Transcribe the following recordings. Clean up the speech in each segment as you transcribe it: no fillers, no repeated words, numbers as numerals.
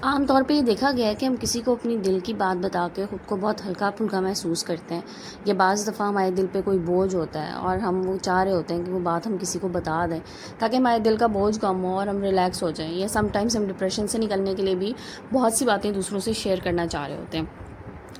عام طور پہ یہ دیکھا گیا ہے کہ ہم کسی کو اپنی دل کی بات بتا کے خود کو بہت ہلکا پھلکا محسوس کرتے ہیں، یا بعض دفعہ ہمارے دل پہ کوئی بوجھ ہوتا ہے اور ہم وہ چاہ رہے ہوتے ہیں کہ وہ بات ہم کسی کو بتا دیں تاکہ ہمارے دل کا بوجھ کم ہو اور ہم ریلیکس ہو جائیں، یا سم ٹائمز ہم ڈپریشن سے نکلنے کے لیے بھی بہت سی باتیں دوسروں سے شیئر کرنا چاہ رہے ہوتے ہیں۔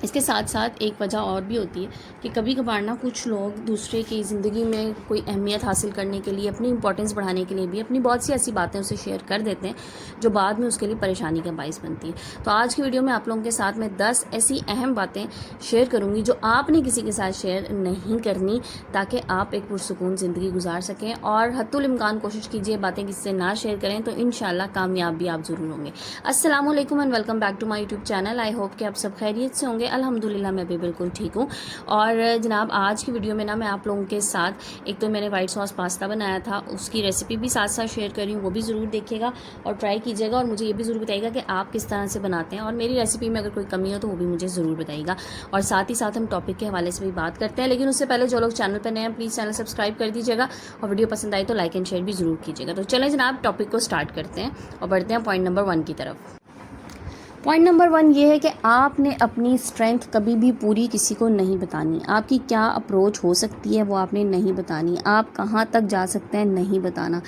اس کے ساتھ ساتھ ایک وجہ اور بھی ہوتی ہے کہ کبھی کبھار کچھ لوگ دوسرے کی زندگی میں کوئی اہمیت حاصل کرنے کے لیے، اپنی امپورٹنس بڑھانے کے لیے بھی اپنی بہت سی ایسی باتیں اسے شیئر کر دیتے ہیں جو بعد میں اس کے لیے پریشانی کا باعث بنتی ہے۔ تو آج کی ویڈیو میں آپ لوگوں کے ساتھ میں 10 ایسی اہم باتیں شیئر کروں گی جو آپ نے کسی کے ساتھ شیئر نہیں کرنی، تاکہ آپ ایک پرسکون زندگی گزار سکیں، اور حتی الامکان کوشش کیجیے باتیں کسی سے نہ شیئر کریں، تو انشاءاللہ کامیاب بھی آپ ضرور ہوں گے۔ السلام علیکم and welcome back to my YouTube channel. I hope کہ آپ سب خیریت سے ہوں گے۔ الحمدللہ میں بھی بالکل ٹھیک ہوں۔ اور جناب آج کی ویڈیو میں میں آپ لوگوں کے ساتھ ایک تو میں نے وائٹ ساس پاستا بنایا تھا، اس کی ریسیپی بھی ساتھ ساتھ شیئر کر رہی ہوں، وہ بھی ضرور دیکھیے گا اور ٹرائی کیجیے گا، اور مجھے یہ بھی ضرور بتائیے گا کہ آپ کس طرح سے بناتے ہیں، اور میری ریسیپی میں اگر کوئی کمی ہو تو وہ بھی مجھے ضرور بتائیے گا۔ اور ساتھ ہی ساتھ ہم ٹاپک کے حوالے سے بھی بات کرتے ہیں، لیکن اس سے پہلے جو لوگ چینل پہ نئے ہیں پلیز چینل سبسکرائب کر دیجیے گا، اور ویڈیو پسند آئی تو لائک اینڈ شیئر بھی ضرور کیجیے گا۔ تو چلیں جناب ٹاپک کو سٹارٹ کرتے ہیں اور بڑھتے ہیں پوائنٹ نمبر 1 کی طرف۔ پوائنٹ نمبر 1 یہ ہے کہ آپ نے اپنی اسٹرینتھ کبھی بھی پوری کسی کو نہیں بتانی۔ آپ کی کیا اپروچ ہو سکتی ہے وہ آپ نے نہیں بتانی، آپ کہاں تک جا سکتے ہیں نہیں بتانا۔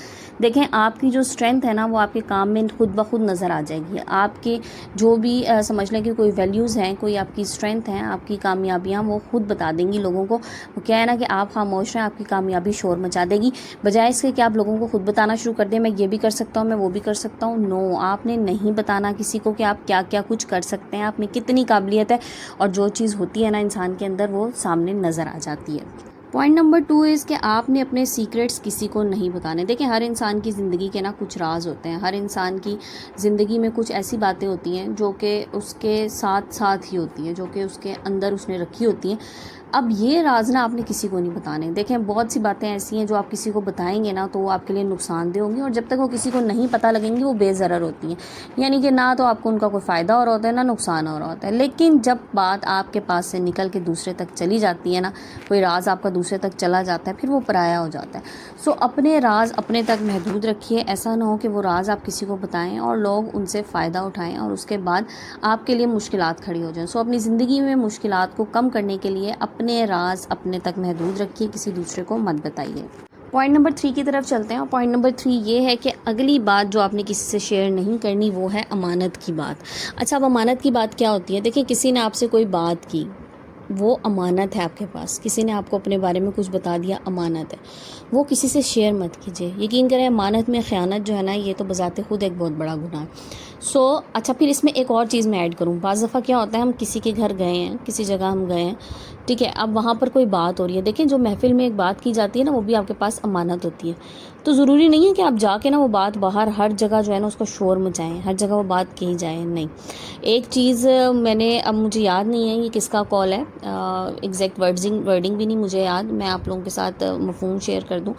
دیکھیں آپ کی جو اسٹرینتھ ہے نا وہ آپ کے کام میں خود بخود نظر آ جائے گی۔ آپ کے جو بھی سمجھ لیں کہ کوئی ویلیوز ہیں، کوئی آپ کی اسٹرینتھ ہیں، آپ کی کامیابیاں وہ خود بتا دیں گی لوگوں کو۔ وہ کیا ہے نا کہ آپ خاموش ہیں، آپ کی کامیابی شور مچا دے گی، بجائے اس کے کہ آپ لوگوں کو خود بتانا شروع کر دیں، میں یہ بھی کر سکتا ہوں، میں وہ بھی کر سکتا ہوں۔ نو، آپ نے نہیں بتانا کسی کو کہ آپ کیا کیا کچھ کر سکتے ہیں، آپ میں کتنی قابلیت ہے، اور جو چیز ہوتی ہے نا انسان کے اندر وہ سامنے نظر آ جاتی ہے۔ پوائنٹ نمبر 2 از کہ آپ نے اپنے سیکریٹس کسی کو نہیں بتانے۔ دیکھیں ہر انسان کی زندگی کے کچھ راز ہوتے ہیں، ہر انسان کی زندگی میں کچھ ایسی باتیں ہوتی ہیں جو کہ اس کے ساتھ ساتھ ہی ہوتی ہیں، جو کہ اس کے اندر اس نے رکھی ہوتی ہیں۔ اب یہ راز آپ نے کسی کو نہیں بتانے۔ دیکھیں بہت سی باتیں ایسی ہیں جو آپ کسی کو بتائیں گے نا تو وہ آپ کے لیے نقصان دہ ہوں گی، اور جب تک وہ کسی کو نہیں پتہ لگیں گی وہ بے ضرر ہوتی ہیں، یعنی کہ نہ تو آپ کو ان کا کوئی فائدہ ہو رہا ہوتا ہے نہ نقصان ہو رہا ہوتا ہے۔ لیکن جب بات آپ کے پاس سے نکل کے دوسرے تک چلی جاتی ہے نا، کوئی راز آپ کا دوسرے تک چلا جاتا ہے، پھر وہ پرایا ہو جاتا ہے۔ اپنے راز اپنے تک محدود رکھیے، ایسا نہ ہو کہ وہ راز آپ کسی کو بتائیں اور لوگ ان سے فائدہ اٹھائیں اور اس کے بعد آپ کے لیے مشکلات کھڑی ہو جائیں۔ اپنی زندگی میں مشکلات کو کم کرنے کے لیے اپنے راز اپنے تک محدود رکھیے، کسی دوسرے کو مت بتائیے۔ پوائنٹ نمبر 3 کی طرف چلتے ہیں، اور پوائنٹ نمبر 3 یہ ہے کہ اگلی بات جو آپ نے کسی سے شیئر نہیں کرنی وہ ہے امانت کی بات۔ اچھا اب امانت کی بات کیا ہوتی ہے؟ دیکھیں کسی نے آپ سے کوئی بات کی، وہ امانت ہے آپ کے پاس، کسی نے آپ کو اپنے بارے میں کچھ بتا دیا، امانت ہے، وہ کسی سے شیئر مت کیجیے۔ یقین کریں امانت میں خیانت جو ہے نا یہ تو بذات خود ایک بہت بڑا گناہ ہے۔ اچھا پھر اس میں ایک اور چیز میں ایڈ کروں، بعض دفعہ کیا ہوتا ہے ہم کسی کے گھر گئے ہیں، کسی جگہ ہم گئے ہیں، ٹھیک ہے، اب وہاں پر کوئی بات ہو رہی ہے، دیکھیں جو محفل میں ایک بات کی جاتی ہے نا وہ بھی آپ کے پاس امانت ہوتی ہے، تو ضروری نہیں ہے کہ آپ جا کے نا وہ بات باہر ہر جگہ جو ہے نا اس کو شور مچائیں، ہر جگہ وہ بات کہی جائے، نہیں۔ ایک چیز میں نے، اب مجھے یاد نہیں ہے یہ کس کا کال ہے، ایگزیکٹ ورڈنگ بھی نہیں مجھے یاد، میں آپ لوگوں کے ساتھ مفہوم شیئر کر دوں،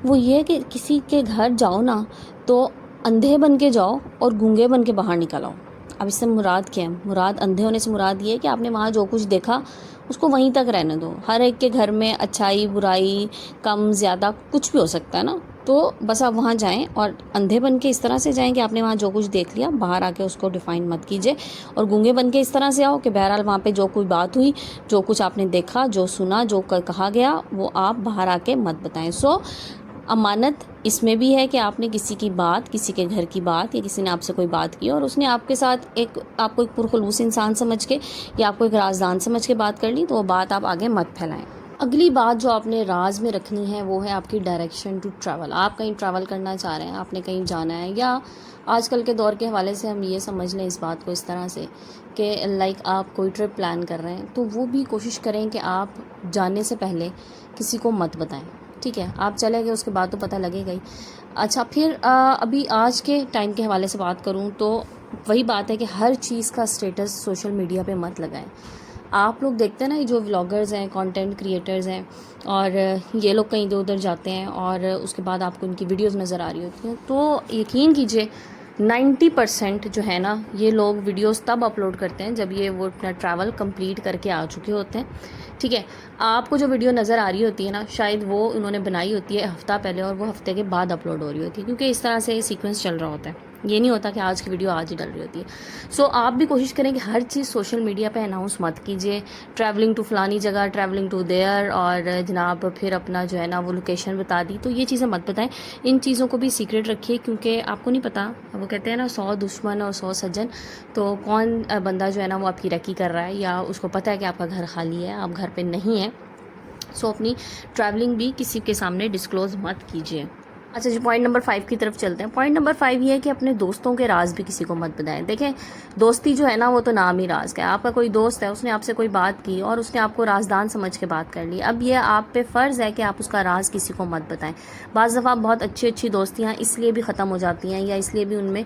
وہ یہ کہ کسی کے گھر جاؤ نا تو اندھے بن کے جاؤ اور گونگے بن کے باہر نکل آؤ۔ اب اس سے مراد کیا ہے؟ مراد اندھے ہونے سے مراد یہ ہے کہ آپ نے وہاں جو کچھ دیکھا اس کو وہیں تک رہنے دو۔ ہر ایک کے گھر میں اچھائی برائی کم زیادہ کچھ بھی ہو سکتا ہے نا، تو بس آپ وہاں جائیں اور اندھے بن کے اس طرح سے جائیں کہ آپ نے وہاں جو کچھ دیکھ لیا باہر آ کے اس کو ڈیفائن مت کیجیے، اور گونگے بن کے اس طرح سے آؤ کہ بہرحال وہاں پہ جو کوئی بات ہوئی، جو کچھ آپ نے دیکھا، جو سنا، جو کہا گیا وہ آپ باہر آ کے مت بتائیں۔ امانت اس میں بھی ہے کہ آپ نے کسی کی بات، کسی کے گھر کی بات، یا کسی نے آپ سے کوئی بات کی اور اس نے آپ کے ساتھ آپ کو ایک پرخلوص انسان سمجھ کے یا آپ کو ایک رازدان سمجھ کے بات کر لی، تو وہ بات آپ آگے مت پھیلائیں۔ اگلی بات جو آپ نے راز میں رکھنی ہے وہ ہے آپ کی ڈائریکشن ٹو ٹریول۔ آپ کہیں ٹریول کرنا چاہ رہے ہیں، آپ نے کہیں جانا ہے، یا آج کل کے دور کے حوالے سے ہم یہ سمجھ لیں اس بات کو اس طرح سے کہ آپ کوئی ٹرپ پلان کر رہے ہیں تو وہ بھی کوشش کریں کہ آپ جانے سے پہلے کسی کو مت بتائیں، ٹھیک ہے، آپ چلے گئے اس کے بعد تو پتہ لگے گا ہی۔ اچھا پھر ابھی آج کے ٹائم کے حوالے سے بات کروں تو وہی بات ہے کہ ہر چیز کا اسٹیٹس سوشل میڈیا پہ مت لگائیں۔ آپ لوگ دیکھتے ہیں نا یہ جو ولاگرز ہیں، کنٹینٹ کریٹرز ہیں، اور یہ لوگ کہیں ادھر جاتے ہیں اور اس کے بعد آپ کو ان کی ویڈیوز نظر آ رہی ہوتی ہیں، تو یقین کیجئے 90% جو ہے نا یہ لوگ ویڈیوز تب اپلوڈ کرتے ہیں جب وہ اپنا ٹریول کمپلیٹ کر کے آ چکے ہوتے ہیں، ٹھیک ہے۔ آپ کو جو ویڈیو نظر آ رہی ہوتی ہے نا شاید وہ انہوں نے بنائی ہوتی ہے ہفتہ پہلے اور وہ ہفتے کے بعد اپلوڈ ہو رہی ہوتی ہے، کیونکہ اس طرح سے سیکوینس چل رہا ہوتا ہے۔ یہ نہیں ہوتا کہ آج کی ویڈیو آج ہی ڈل رہی ہوتی ہے. سو آپ بھی کوشش کریں کہ ہر چیز سوشل میڈیا پہ اناؤنس مت کیجیے. ٹریولنگ ٹو فلانی جگہ، ٹریولنگ ٹو دیئر، اور جناب پھر اپنا جو ہے نا وہ لوکیشن بتا دی، تو یہ چیزیں مت بتائیں. ان چیزوں کو بھی سیکریٹ رکھیے، کیونکہ آپ کو نہیں پتا، وہ کہتے ہیں نا 100 دشمن اور 100 سجن. تو کون بندہ جو ہے نا وہ آپ کی ریکی کر رہا ہے، یا اس کو پتہ ہے کہ آپ کا گھر خالی ہے، آپ گھر پہ نہیں ہیں. سو اپنی ٹریولنگ بھی کسی کے سامنے ڈسکلوز مت کیجیے. اچھا جی، پوائنٹ نمبر 5 کی طرف چلتے ہیں. پوائنٹ نمبر 5 یہ ہے کہ اپنے دوستوں کے راز بھی کسی کو مت بتائیں. دیکھیں، دوستی جو ہے نا وہ تو نام ہی راز کا ہے. آپ کا کوئی دوست ہے، اس نے آپ سے کوئی بات کی اور اس نے آپ کو رازدان سمجھ کے بات کر لی. اب یہ آپ پہ فرض ہے کہ آپ اس کا راز کسی کو مت بتائیں. بعض دفعہ بہت اچھی دوستیاں اس لیے بھی ختم ہو جاتی ہیں، یا اس لیے بھی ان میں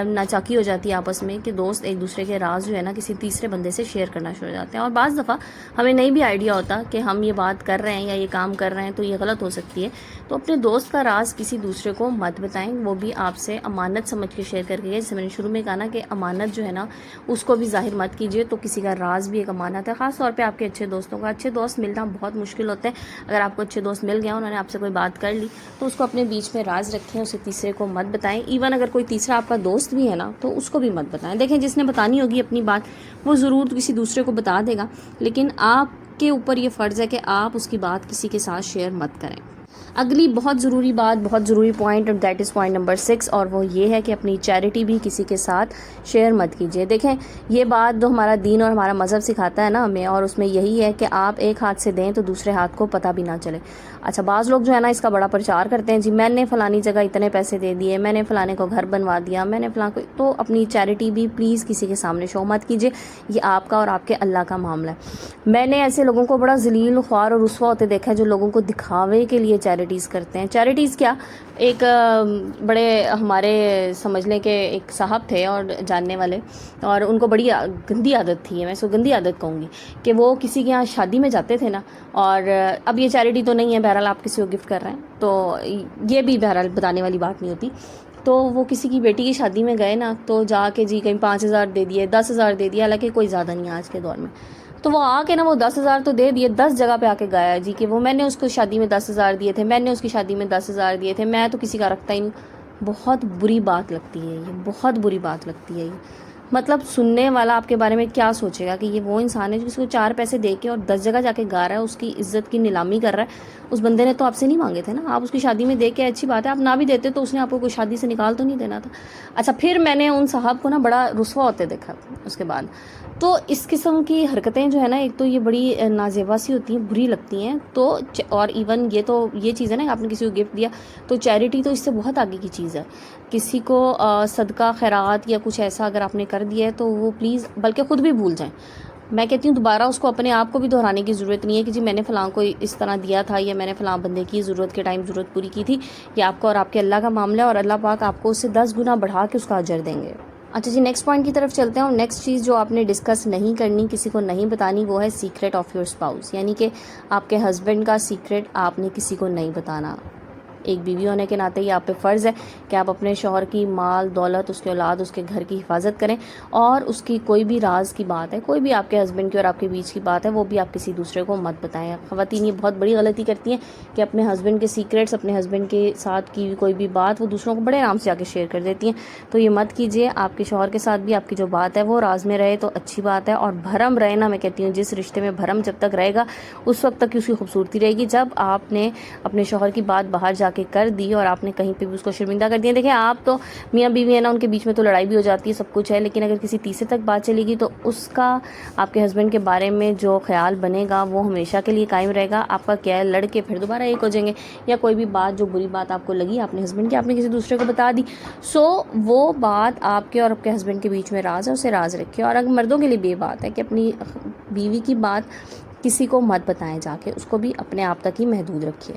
ناچاکی ہو جاتی ہے آپس میں، کہ دوست ایک دوسرے کے راز جو ہے نا کسی تیسرے بندے سے شیئر کرنا شروع ہو جاتے ہیں. اور بعض دفعہ ہمیں نہیں بھی آئیڈیا ہوتا کہ ہم یہ بات کر رہے ہیں یا یہ کام کر رہے ہیں تو یہ غلط ہو سکتی ہے. تو اپنے دوست کا راز کسی دوسرے کو مت بتائیں، وہ بھی آپ سے امانت سمجھ کے شیئر کر کے. جیسے میں نے شروع میں کہا نا کہ امانت جو ہے نا اس کو بھی ظاہر مت کیجیے. تو کسی کا راز بھی ایک امانت ہے، خاص طور پہ آپ کے اچھے دوستوں کا. اچھے دوست ملنا بہت مشکل ہوتے ہیں. اگر آپ کو اچھے دوست مل گیا، انہوں نے آپ سے کوئی بات کر لی، تو اس کو اپنے بیچ میں راز رکھیں، اسے تیسرے کو مت بتائیں. ایون اگر کوئی تیسرا آپ کا دوست بھی ہے نا تو اس کو بھی مت بتائیں. دیکھیں، جس نے بتانی ہوگی اپنی بات وہ ضرور کسی دوسرے کو بتا دے گا، لیکن آپ کے اوپر یہ فرض ہے کہ آپ اس کی بات کسی کے ساتھ شیئر مت کریں. اگلی بہت ضروری بات، بہت ضروری پوائنٹ، اور دیٹ از پوائنٹ نمبر 6، اور وہ یہ ہے کہ اپنی چیریٹی بھی کسی کے ساتھ شیئر مت کیجیے. دیکھیں، یہ بات جو ہمارا دین اور ہمارا مذہب سکھاتا ہے نا ہمیں، اور اس میں یہی ہے کہ آپ ایک ہاتھ سے دیں تو دوسرے ہاتھ کو پتہ بھی نہ چلے. اچھا، بعض لوگ جو ہے نا اس کا بڑا پرچار کرتے ہیں، جی میں نے فلانی جگہ اتنے پیسے دے دیے، میں نے فلانے کو گھر بنوا دیا، میں نے فلاں کو. تو اپنی چیریٹی بھی پلیز کسی کے سامنے شو مت کیجیے. یہ آپ کا اور آپ کے اللہ کا معاملہ ہے. میں نے ایسے لوگوں کو بڑا ذلیل، خوار اور رسوا ہوتے دیکھا ہے جو لوگوں کو دکھاوے کے لیے چیریٹیز کرتے ہیں. چیریٹیز کیا، ایک بڑے ہمارے سمجھ لیں کہ ایک صاحب تھے اور جاننے والے، اور ان کو بڑی گندی عادت تھی، میں اس کو گندی عادت کہوں گی، کہ وہ کسی کے یہاں شادی میں جاتے تھے نا. اور اب یہ چیریٹی تو نہیں ہے، بہرحال آپ کسی کو گفٹ کر رہے ہیں تو یہ بھی بہرحال بتانے والی بات نہیں ہوتی. تو وہ کسی کی بیٹی کی شادی میں گئے نا، تو جا کے جی کہیں 5,000 دے دیے، 10,000 دے دیا، حالانکہ کوئی زیادہ نہیں ہے آج کے دور میں. تو وہ آ کے نا وہ 10,000 تو دے دیے، 10 جگہ پہ آ کے گایا جی کہ وہ میں نے اس کو شادی میں 10,000 دیے تھے، میں نے اس کی شادی میں 10,000 دیے تھے، میں تو کسی کا رکھتا ہی نہیں. بہت بری بات لگتی ہے یہ، بہت بری بات لگتی ہے یہ. مطلب سننے والا آپ کے بارے میں کیا سوچے گا کہ یہ وہ انسان ہے جو اس کو 4 پیسے دے کے اور 10 جگہ جا کے گا رہا ہے، اس کی عزت کی نیلامی کر رہا ہے. اس بندے نے تو آپ سے نہیں مانگے تھے نا، آپ اس کی شادی میں دے کے اچھی بات ہے، آپ نہ بھی دیتے تو اس نے آپ کو کوئی شادی سے نکال تو نہیں دینا تھا. اچھا، پھر میں نے ان صاحب کو نا بڑا رسوا ہوتے دیکھا اس کے بعد. تو اس قسم کی حرکتیں جو ہے نا، ایک تو یہ بڑی نازیبا سی ہوتی ہیں، بری لگتی ہیں. تو اور ایون یہ چیز ہے نا، آپ نے کسی کو گفٹ دیا تو چیریٹی تو اس سے بہت آگے کی چیز ہے. کسی کو صدقہ خیرات یا کچھ ایسا اگر آپ نے کر دیا ہے تو وہ پلیز، بلکہ خود بھی بھول جائیں. میں کہتی ہوں دوبارہ اس کو اپنے آپ کو بھی دہرانے کی ضرورت نہیں ہے کہ جی میں نے فلاں کو اس طرح دیا تھا، یا میں نے فلاں بندے کی ضرورت کے ٹائم ضرورت پوری کی تھی. یہ آپ کو اور آپ کے اللہ کا معاملہ ہے، اور اللہ پاک آپ کو اس سے 10 گنا بڑھا کے اس کا اجر دیں گے. اچھا جی، نیکسٹ پوائنٹ کی طرف چلتے ہیں. اور نیکسٹ چیز جو آپ نے ڈسکس نہیں کرنی، کسی کو نہیں بتانی، وہ ہے سیکریٹ آف یور اسپاؤس. یعنی کہ آپ کے ہسبینڈ کا سیکریٹ آپ نے کسی کو نہیں بتانا. ایک بیوی ہونے کے ناطے یہ آپ پہ فرض ہے کہ آپ اپنے شوہر کی مال دولت، اس کے اولاد، اس کے گھر کی حفاظت کریں، اور اس کی کوئی بھی راز کی بات ہے، کوئی بھی آپ کے ہسبینڈ کی اور آپ کے بیچ کی بات ہے، وہ بھی آپ کسی دوسرے کو مت بتائیں. خواتین یہ بہت بڑی غلطی کرتی ہیں کہ اپنے ہسبینڈ کے سیکریٹس، اپنے ہسبینڈ کے ساتھ کی کوئی بھی بات وہ دوسروں کو بڑے آرام سے جا کے شیئر کر دیتی ہیں. تو یہ مت کیجیے. آپ کے شوہر کے ساتھ بھی آپ کی جو بات ہے وہ راز میں رہے تو اچھی بات ہے. اور بھرم رہے نا، میں کہتی ہوں جس رشتے میں بھرم جب تک رہے گا اس وقت تک اس کی خوبصورتی رہے گی. جب آپ نے اپنے شوہر کی بات باہر جا کے کر دی اور آپ نے کہیں پہ بھی اس کو شرمندہ کر دیا، دیکھیں آپ تو میاں بیوی ہے نا، ان کے بیچ میں تو لڑائی بھی ہو جاتی ہے، سب کچھ ہے، لیکن اگر کسی تیسرے تک بات چلے گی تو اس کا آپ کے ہسبینڈ کے بارے میں جو خیال بنے گا وہ ہمیشہ کے لیے قائم رہے گا. آپ کا کیا ہے، لڑ کے پھر دوبارہ ایک ہو جائیں گے، یا کوئی بھی بات جو بری بات آپ کو لگی آپ نے ہسبینڈ کی، آپ نے کسی دوسرے کو بتا دی. سو وہ بات آپ کے اور آپ کے ہسبینڈ کے بیچ میں راز ہے، اسے راز رکھے. اور اگر مردوں کے لیے بھی یہ بات ہے کہ اپنی بیوی کی بات کسی کو مت بتائیں جا کے، اس کو بھی اپنے آپ تک ہی محدود رکھیے.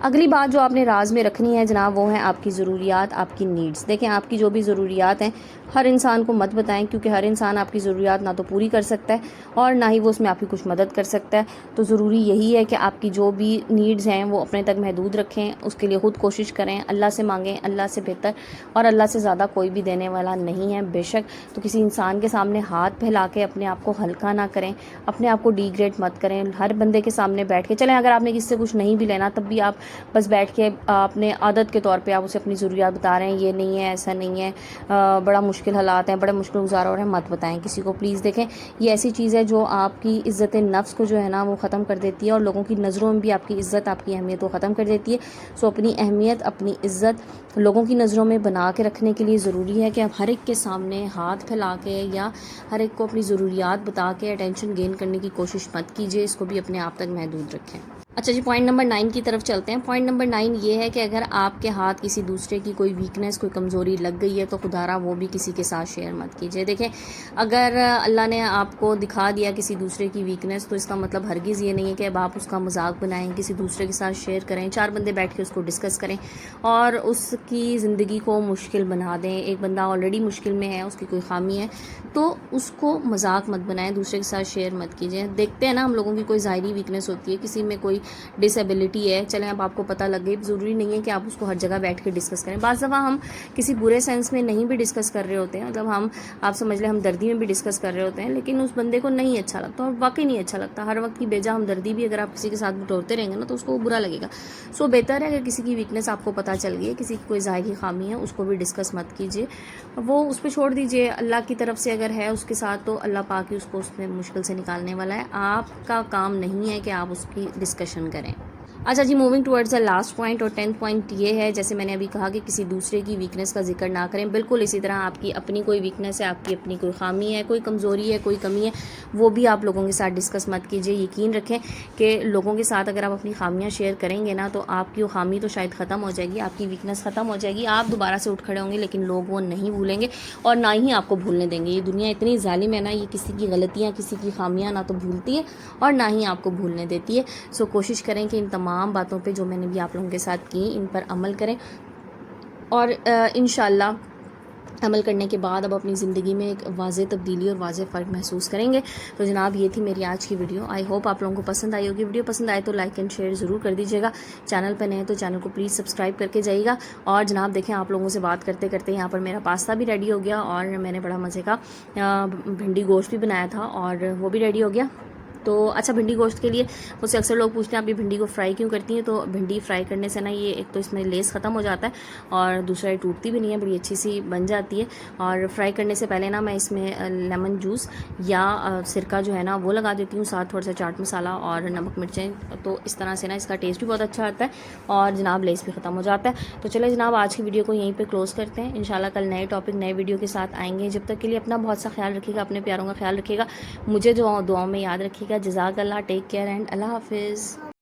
اگلی بات جو آپ نے راز میں رکھنی ہے جناب، وہ ہیں آپ کی ضروریات، آپ کی نیڈز. دیکھیں، آپ کی جو بھی ضروریات ہیں ہر انسان کو مت بتائیں، کیونکہ ہر انسان آپ کی ضروریات نہ تو پوری کر سکتا ہے اور نہ ہی وہ اس میں آپ کی کچھ مدد کر سکتا ہے. تو ضروری یہی ہے کہ آپ کی جو بھی نیڈز ہیں وہ اپنے تک محدود رکھیں، اس کے لیے خود کوشش کریں، اللہ سے مانگیں، اللہ سے بہتر اور اللہ سے زیادہ کوئی بھی دینے والا نہیں ہے بے شک. تو کسی انسان کے سامنے ہاتھ پھیلا کے اپنے آپ کو ہلکا نہ کریں، اپنے آپ کو ڈی گریڈ مت کریں. ہر بندے کے سامنے بیٹھ کے چلیں، اگر آپ نے کسی سے کچھ نہیں بھی لینا تب بھی آپ بس بیٹھ کے اپنے عادت کے طور پہ آپ اسے اپنی ضروریات بتا رہے ہیں، یہ نہیں ہے، ایسا نہیں ہے، بڑا مشکل حالات ہیں، بڑے مشکل گزارا ہو رہے ہیں، مت بتائیں کسی کو پلیز. دیکھیں یہ ایسی چیز ہے جو آپ کی عزت نفس کو جو ہے نا وہ ختم کر دیتی ہے، اور لوگوں کی نظروں میں بھی آپ کی عزت، آپ کی اہمیت کو ختم کر دیتی ہے. سو اپنی اہمیت، اپنی عزت لوگوں کی نظروں میں بنا کے رکھنے کے لیے ضروری ہے کہ آپ ہر ایک کے سامنے ہاتھ پھیلا کے یا ہر ایک کو اپنی ضروریات بتا کے اٹینشن گین کرنے کی کوشش مت کیجیے. اس کو بھی اپنے آپ تک محدود رکھیں. اچھا جی، پوائنٹ نمبر 9 کی طرف چلتے ہیں. پوائنٹ نمبر 9 یہ ہے کہ اگر آپ کے ہاتھ کسی دوسرے کی کوئی ویکنیس، کوئی کمزوری لگ گئی ہے تو خدارا وہ بھی کسی کے ساتھ شیئر مت کیجیے. دیکھیں اگر اللہ نے آپ کو دکھا دیا کسی دوسرے کی ویکنیس تو اس کا مطلب ہرگز یہ نہیں ہے کہ اب آپ اس کا مذاق بنائیں، کسی دوسرے کے ساتھ شیئر کریں، 4 بندے بیٹھ کے اس کو ڈسکس کریں اور اس کی زندگی کو مشکل بنا دیں. ایک بندہ آلریڈی مشکل میں ہے، اس کی کوئی خامی ہے تو اس کو مذاق مت بنائیں، دوسرے کے ساتھ شیئر مت کیجیے. دیکھتے ہیں نا ہم لوگوں کی کوئی ظاہری ویکنیس ہوتی ہے، کسی میں کوئی ڈس ایبلٹی ہے، چلیں اب آپ کو پتہ لگ گئی، ضروری نہیں ہے کہ آپ اس کو ہر جگہ بیٹھ کے ڈسکس کریں. بعض دفعہ ہم کسی برے سینس میں نہیں بھی ڈسکس کر رہے ہوتے ہیں، مطلب ہم آپ سمجھ لیں ہم دردی میں بھی ڈسکس کر رہے ہوتے ہیں، لیکن اس بندے کو نہیں اچھا لگتا، اور واقعی نہیں اچھا لگتا. ہر وقت کی بیجا ہمدردی بھی اگر آپ کسی کے ساتھ بٹورتے رہیں گے نا تو اس کو برا لگے گا. سو بہتر ہے اگر کسی کی ویکنیس آپ کو پتہ چل گئی ہے، کسی کی کوئی ظاہری خامی ہے، اس کو بھی ڈسکس مت کیجیے، وہ اس پہ چھوڑ دیجیے. اللہ کی طرف سے اگر ہے اس کے ساتھ تو اللہ پاک ہی اس کو اس میں مشکل سے نکالنے والا ہے. آپ کا کام نہیں ہے کہ آپ اس کی ڈسکشن کریں. اچھا جی، moving towards the last point, اور 10th پوائنٹ یہ ہے، جیسے میں نے ابھی کہا کہ کسی دوسرے کی ویکنیس کا ذکر نہ کریں. بالکل اسی طرح آپ کی اپنی کوئی ویکنیس ہے، آپ کی اپنی کوئی خامی ہے، کوئی کمزوری ہے، کوئی کمی ہے، وہ بھی آپ لوگوں کے ساتھ ڈسکس مت کیجیے. یقین رکھیں کہ لوگوں کے ساتھ اگر آپ اپنی خامیاں شیئر کریں گے نا تو آپ کی وہ خامی تو شاید ختم ہو جائے گی، آپ کی ویکنیس ختم ہو جائے گی، آپ دوبارہ سے اٹھ کھڑے ہوں گے، لیکن لوگ وہ نہیں بھولیں گے اور نہ ہی آپ کو بھولنے دیں گے. یہ دنیا اتنی ظالم ہے نا، یہ کسی کی غلطیاں، کسی کی خامیاں نہ تو بھولتی ہے اور نہ ہی آپ کو بھولنے دیتی ہے. سو کوشش کریں کہ ان تمام باتوں پہ جو میں نے بھی آپ لوگوں کے ساتھ کی ان پر عمل کریں، اور انشاءاللہ عمل کرنے کے بعد اب اپنی زندگی میں ایک واضح تبدیلی اور واضح فرق محسوس کریں گے. تو جناب یہ تھی میری آج کی ویڈیو. آئی ہوپ آپ لوگوں کو پسند آئی ہوگی. ویڈیو پسند آئے تو لائک اینڈ شیئر ضرور کر دیجیے گا. چینل پہ نئے تو چینل کو پلیز سبسکرائب کر کے جائیے گا. اور جناب دیکھیں آپ لوگوں سے بات کرتے کرتے یہاں پر میرا پاستا بھی ریڈی ہو گیا، اور میں نے بڑا مزے کا بھنڈی گوشت بھی بنایا تھا اور وہ بھی ریڈی ہو گیا. تو اچھا، بھنڈی گوشت کے لیے مجھ سے اکثر لوگ پوچھتے ہیں آپ یہ بھنڈی کو فرائی کیوں کرتی ہیں؟ تو بھنڈی فرائی کرنے سے نا یہ ایک تو اس میں لیس ختم ہو جاتا ہے اور دوسرا یہ ٹوٹتی بھی نہیں ہے، بڑی اچھی سی بن جاتی ہے. اور فرائی کرنے سے پہلے نا میں اس میں لیمن جوس یا سرکہ جو ہے نا وہ لگا دیتی ہوں، ساتھ تھوڑا سا چاٹ مسالہ اور نمک مرچیں. تو اس طرح سے نا اس کا ٹیسٹ بھی بہت اچھا آتا ہے اور جناب لیس بھی ختم ہو جاتا ہے. تو چلے جناب آج کی ویڈیو کو یہیں پہ کلوز کرتے ہیں. انشاءاللہ کل نئے ٹاپک، نئے ویڈیو کے ساتھ آئیں گے. جب تک کے لیے اپنا بہت سا خیال رکھیے گا، اپنے پیاروں کا خیال رکھیے گا، مجھے دعاؤں میں یاد رکھیے گا. جزاک اللہ، ٹیک کیئر اینڈ اللہ حافظ.